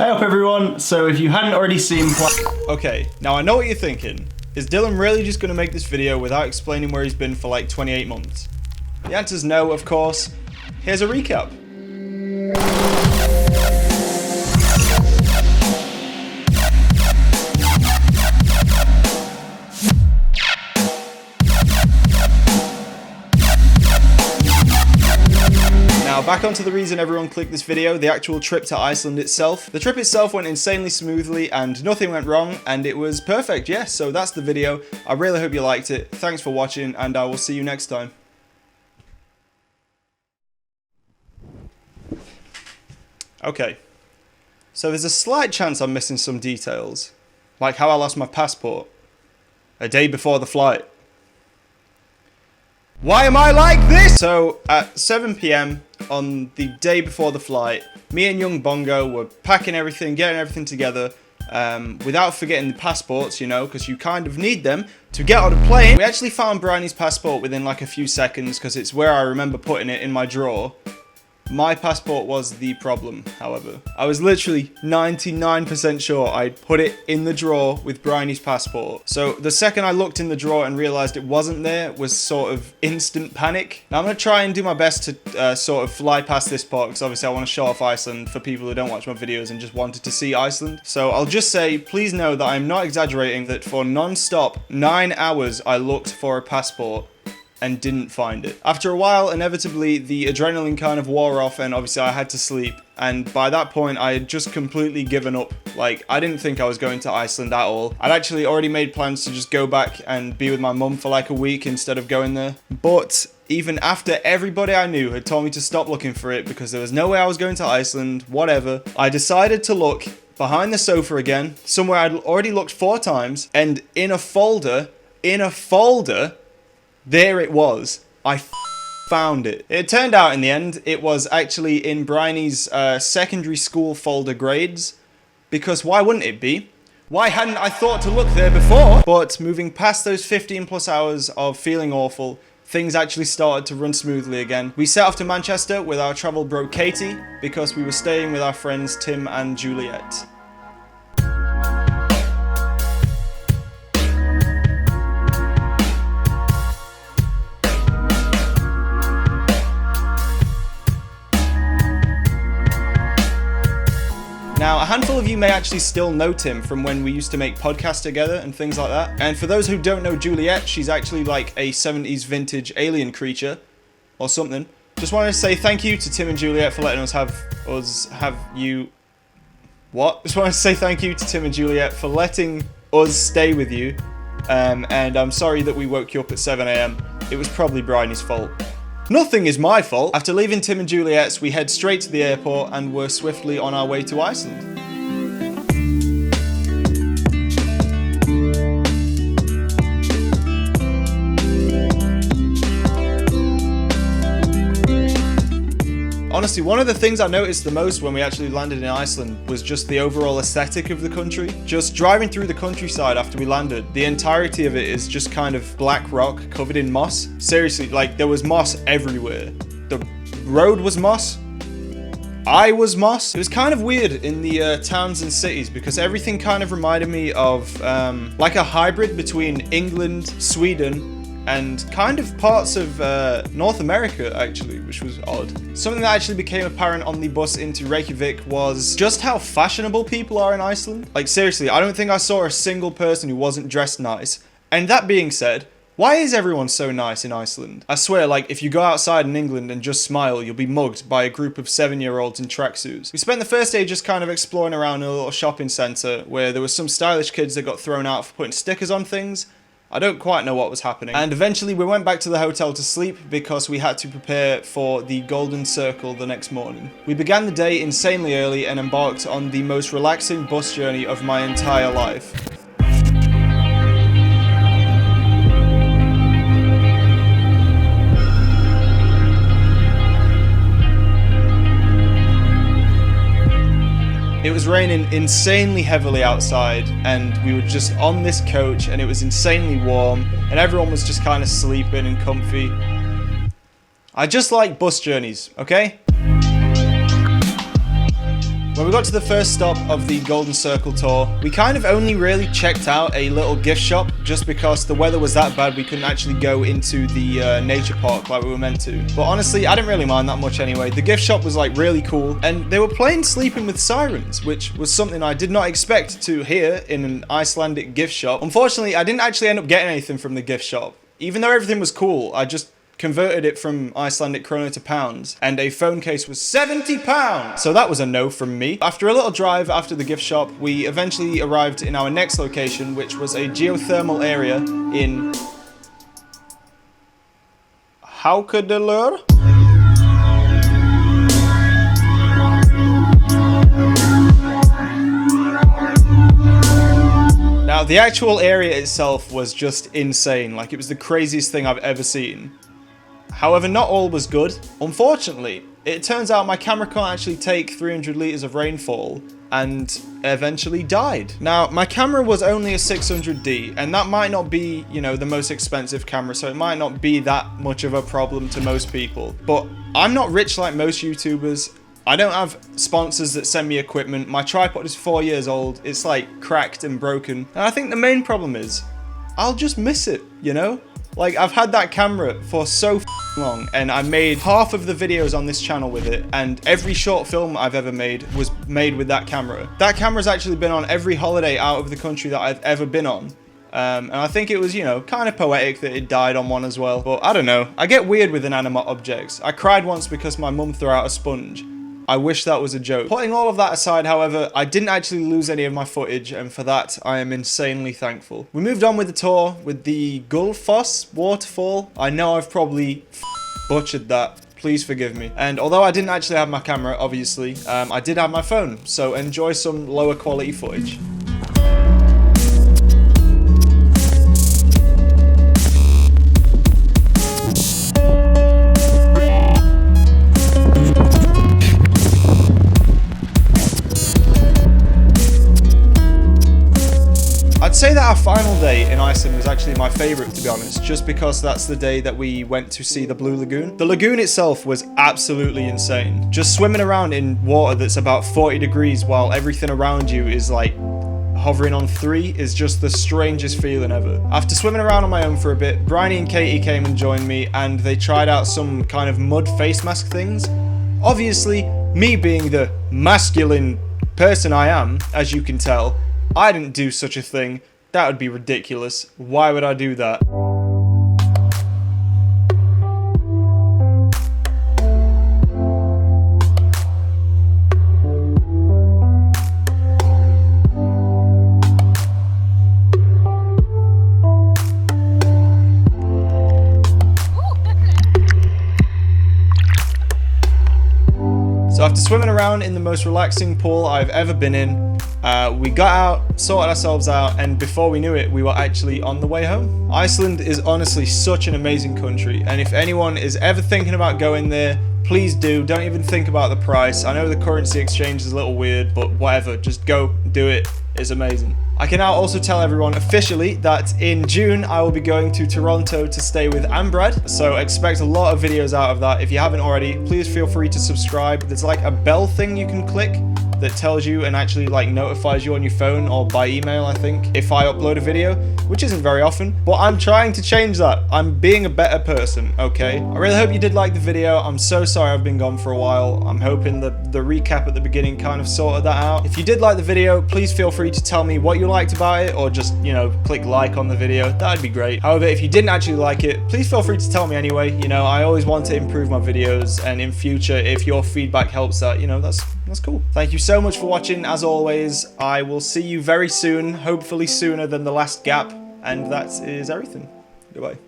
Hey up everyone, so if you hadn't already seen Okay, now I know what you're thinking. Is Dylan really just going to make this video without explaining where he's been for like 28 months? The answer's no, of course. Here's a recap. Now back onto the reason everyone clicked this video, the actual trip to Iceland itself. The trip itself went insanely smoothly and nothing went wrong and it was perfect, yes. So that's the video. I really hope you liked it. Thanks for watching and I will see you next time. Okay, so there's a slight chance I'm missing some details, like how I lost my passport a day before the flight. Why am I like this? So at 7 PM on the day before the flight, me and young Bongo were packing everything, getting everything together, without forgetting the passports, you know, because you kind of need them to get on a plane. We actually found Bryony's passport within like a few seconds because it's where I remember putting it in my drawer. My passport was the problem, however. I was literally 99% sure I'd put it in the drawer with Bryony's passport. So the second I looked in the drawer and realized it wasn't there was sort of instant panic. Now I'm gonna try and do my best to sort of fly past this part because obviously I want to show off Iceland for people who don't watch my videos and just wanted to see Iceland. So I'll just say, please know that I'm not exaggerating, that for non-stop 9 hours I looked for a passport and didn't find it. After a while, inevitably, the adrenaline kind of wore off and obviously I had to sleep. And by that point, I had just completely given up. Like, I didn't think I was going to Iceland at all. I'd actually already made plans to just go back and be with my mum for like a week instead of going there. But even after everybody I knew had told me to stop looking for it because there was no way I was going to Iceland, whatever, I decided to look behind the sofa again, somewhere I'd already looked 4 times, and in a folder, there it was. I found it. It turned out in the end, it was actually in Bryony's secondary school folder grades. Because why wouldn't it be? Why hadn't I thought to look there before? But moving past those 15 plus hours of feeling awful, things actually started to run smoothly again. We set off to Manchester with our travel bro Katie, because we were staying with our friends Tim and Juliet. Now, a handful of you may actually still know Tim from when we used to make podcasts together and things like that. And for those who don't know Juliet, she's actually like a 70s vintage alien creature or something. Just wanted to say thank you to Tim and Juliet for letting Just wanted to say thank you to Tim and Juliet for letting us stay with you. And I'm sorry that we woke you up at 7 AM. It was probably Bryony's fault. Nothing is my fault. After leaving Tim and Juliet's, we head straight to the airport and were swiftly on our way to Iceland. Honestly, one of the things I noticed the most when we actually landed in Iceland was just the overall aesthetic of the country. Just driving through the countryside after we landed, the entirety of it is just kind of black rock covered in moss. Seriously, like there was moss everywhere. The road was moss. I was moss. It was kind of weird in the towns and cities because everything kind of reminded me of like a hybrid between England, Sweden, and kind of parts of North America actually, which was odd. Something that actually became apparent on the bus into Reykjavik was just how fashionable people are in Iceland. Like seriously, I don't think I saw a single person who wasn't dressed nice. And that being said, why is everyone so nice in Iceland? I swear, like, if you go outside in England and just smile, you'll be mugged by a group of 7-year-olds in tracksuits. We spent the first day just kind of exploring around a little shopping centre where there were some stylish kids that got thrown out for putting stickers on things. I don't quite know what was happening. And eventually we went back to the hotel to sleep because we had to prepare for the Golden Circle the next morning. We began the day insanely early and embarked on the most relaxing bus journey of my entire life. It was raining insanely heavily outside and we were just on this coach and it was insanely warm and everyone was just kind of sleeping and comfy. I just like bus journeys, okay? When we got to the first stop of the Golden Circle tour, we kind of only really checked out a little gift shop just because the weather was that bad we couldn't actually go into the nature park like we were meant to. But honestly, I didn't really mind that much anyway. The gift shop was like really cool and they were playing Sleeping with Sirens, which was something I did not expect to hear in an Icelandic gift shop. Unfortunately, I didn't actually end up getting anything from the gift shop. Even though everything was cool, I just converted it from Icelandic krona to pounds, and a phone case was £70. So that was a no from me. After a little drive after the gift shop, we eventually arrived in our next location, which was a geothermal area in Haukadelur. Now, the actual area itself was just insane. Like, it was the craziest thing I've ever seen. However, not all was good. Unfortunately, it turns out my camera can't actually take 300 litres of rainfall and eventually died. Now, my camera was only a 600D, and that might not be, you know, the most expensive camera, so it might not be that much of a problem to most people. But I'm not rich like most YouTubers. I don't have sponsors that send me equipment. My tripod is 4 years old. It's like cracked and broken. And I think the main problem is I'll just miss it, you know? Like, I've had that camera for so long, and I made half of the videos on this channel with it, and every short film I've ever made was made with that camera. That camera's actually been on every holiday out of the country that I've ever been on. And I think it was, you know, kind of poetic that it died on one as well. But I don't know. I get weird with inanimate objects. I cried once because my mum threw out a sponge. I wish that was a joke. Putting all of that aside, however, I didn't actually lose any of my footage, and for that, I am insanely thankful. We moved on with the tour with the Gullfoss waterfall. I know I've probably butchered that. Please forgive me. And although I didn't actually have my camera, obviously, I did have my phone. So enjoy some lower quality footage. I'd say that our final day in Iceland was actually my favourite, to be honest, just because that's the day that we went to see the Blue Lagoon. The lagoon itself was absolutely insane. Just swimming around in water that's about 40 degrees while everything around you is like hovering on 3 is just the strangest feeling ever. After swimming around on my own for a bit, Bryony and Katie came and joined me, and they tried out some kind of mud face mask things. Obviously, me being the masculine person I am, as you can tell, I didn't do such a thing. That would be ridiculous. Why would I do that? So after swimming around in the most relaxing pool I've ever been in, we got out, sorted ourselves out, and before we knew it, we were actually on the way home. Iceland is honestly such an amazing country, and if anyone is ever thinking about going there, please do. Don't even think about the price. I know the currency exchange is a little weird, but whatever, just go, do it. It's amazing. I can now also tell everyone officially that in June I will be going to Toronto to stay with Ambrad, so expect a lot of videos out of that. If you haven't already, please feel free to subscribe. There's like a bell thing you can click that tells you and actually like notifies you on your phone or by email, I think, if I upload a video, which isn't very often, but I'm trying to change that. I'm being a better person, okay? I really hope you did like the video. I'm so sorry I've been gone for a while. I'm hoping that the recap at the beginning kind of sorted that out. If you did like the video, please feel free to tell me what you liked about it, or just, you know, click like on the video. That'd be great. However, if you didn't actually like it, please feel free to tell me anyway. You know, I always want to improve my videos, and in future, if your feedback helps that, you know, that's cool. Thank you so much for watching. As always, I will see you very soon, hopefully sooner than the last gap, and that is everything. Goodbye.